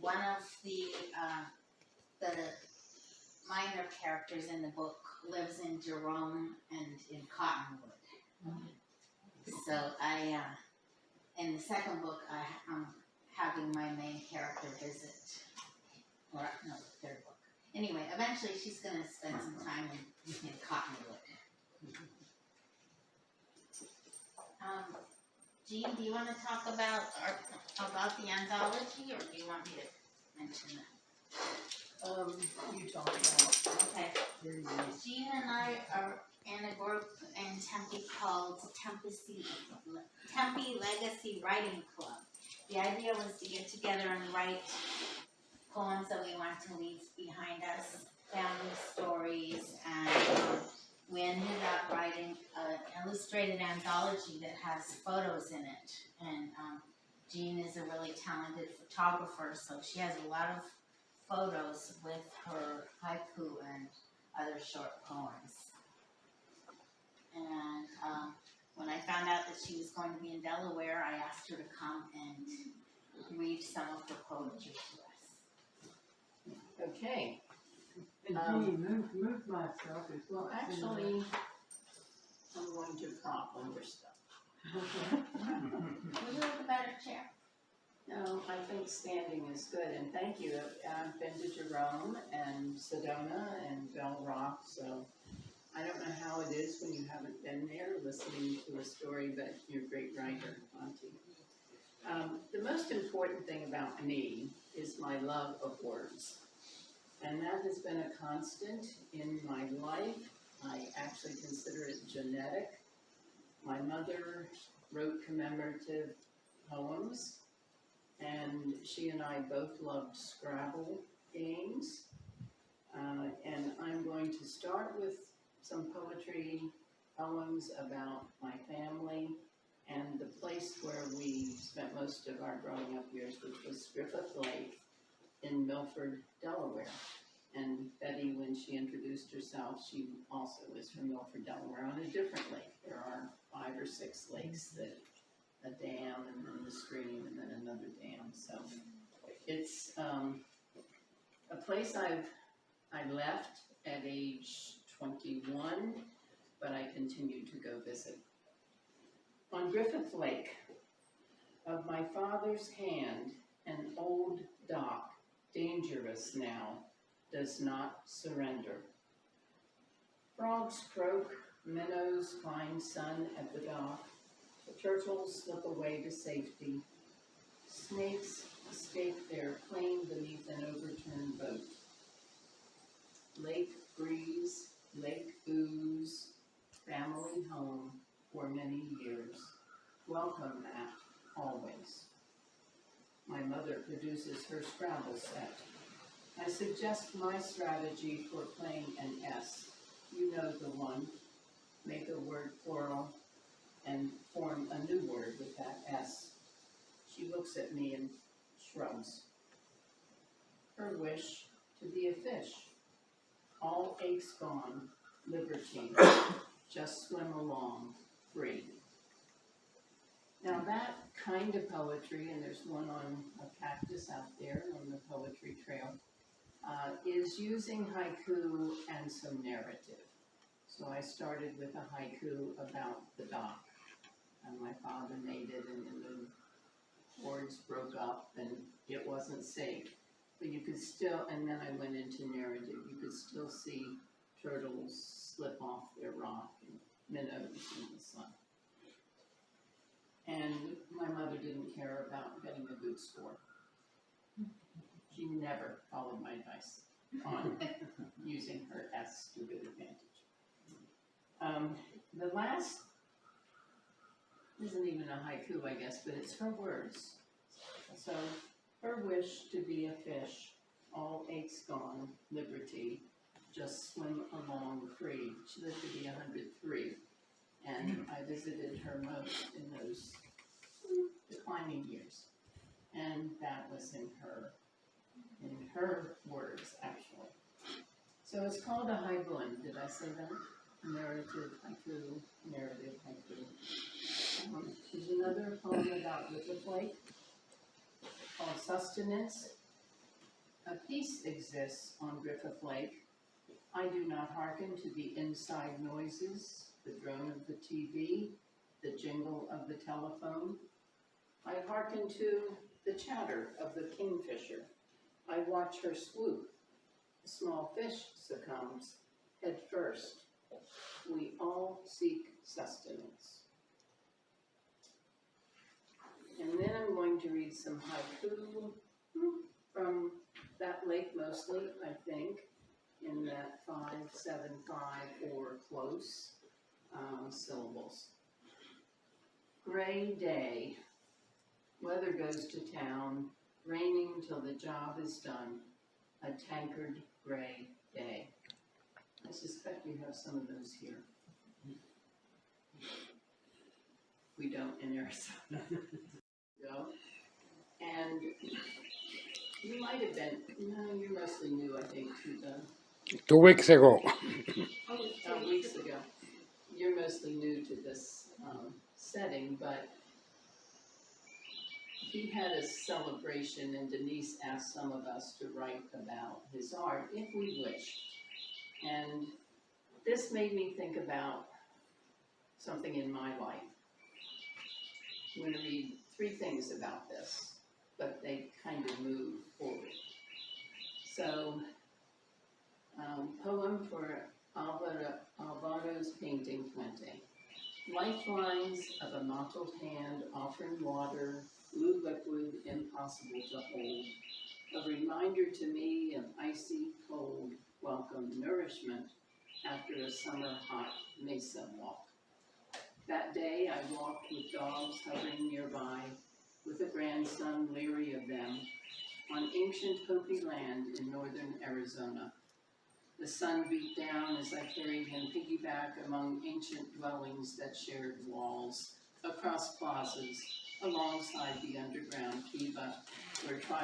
one of the minor characters in the book lives in Jerome and in Cottonwood. So in the second book, I'm having my main character visit, or no, the third book. Anyway, eventually she's going to spend some time in Cottonwood. Jean, do you want to talk about the anthology, or do you want me to mention that? You talk about. Okay. Jean and I are in a group in Tempe called Tempe Legacy Writing Club. The idea was to get together and write poems that we want to leave behind us, family stories, and we ended up writing an illustrated anthology that has photos in it. And Jean is a really talented photographer, so she has a lot of photos with her haiku and other short poems. And when I found out that she was going to be in Delaware, I asked her to come and read some of her poetry to us. Okay. And move my stuff as well. Well, actually, I'm going to prop on your stuff. Would you like a better chair? No, I think standing is good, and thank you. I've been to Jerome and Sedona and Bell Rock, so I don't know how it is when you haven't been there listening to a story, but you're a great writer, Auntie. The most important thing about me is my love of words. And that has been a constant in my life. I actually consider it genetic. My mother wrote commemorative poems, and she and I both loved Scrabble games. And I'm going to start with some poetry poems about my family and the place where we spent most of our growing up years, which was Griffith Lake in Milford, Delaware. And Betty, when she introduced herself, she also is from Milford, Delaware, on a different lake. There are 5 or 6 lakes, that a dam and then the stream and then another dam. So it's a place I left at age 21, but I continued to go visit. On Griffith Lake, of my father's hand, an old dock, dangerous now, does not surrender. Frogs croak, minnows find sun at the dock, the turtles slip away to safety, snakes escape their plane beneath an overturned boat. Lake breeze, lake ooze, family home for many years. Welcome, Matt, always. My mother produces her Scrabble set. I suggest my strategy for playing an S. You know the one. Make a word plural and form a new word with that S. She looks at me and shrugs. Her wish to be a fish. All aches gone, liberty. Just swim along, free. Now that kind of poetry, and there's one on a cactus out there on the poetry trail, is using haiku and some narrative. So I started with a haiku about the dock, and my father made it, and then the words broke up, and it wasn't safe. But you could still, and then I went into narrative, you could still see turtles slip off their rock and minnows in the sun. And my mother didn't care about getting a good score. She never followed my advice on using her S to good advantage. The last isn't even a haiku, I guess, but it's her words. So, her wish to be a fish, all aches gone, liberty, just swim along free. She lived to be 103, and I visited her most in those declining years. And that was in her words, actually. So it's called a haiku. Did I say that? Narrative haiku, narrative haiku. There's another poem about Griffith Lake called Sustenance. A peace exists on Griffith Lake. I do not hearken to the inside noises, the drone of the TV, the jingle of the telephone. I hearken to the chatter of the kingfisher. I watch her swoop. A small fish succumbs head first. We all seek sustenance. And then I'm going to read some haiku from that lake mostly, I think, in that 5, 7, 5, or close syllables. Gray day. Weather goes to town, raining till the job is done. A tankard gray day. I suspect we have some of those here. We don't in Arizona. Go. And you might have been, no, you're mostly new, I think, to the 2 weeks ago. weeks ago. You're mostly new to this setting, but he had a celebration, and Denise asked some of us to write about his art, if we wished. And this made me think about something in my life. I'm going to read 3 things about this, but they kind of move forward. So, poem for Alvaro's painting Fuente. Lifelines of a mottled hand offering water, blue liquid impossible to hold. A reminder to me of icy cold, welcome nourishment after a summer hot mesa walk. That day I walked with dogs hovering nearby, with a grandson leery of them, on ancient Hopi land in northern Arizona. The sun beat down as I carried him piggyback among ancient dwellings that shared walls, across plazas, alongside the underground kiva, where tribal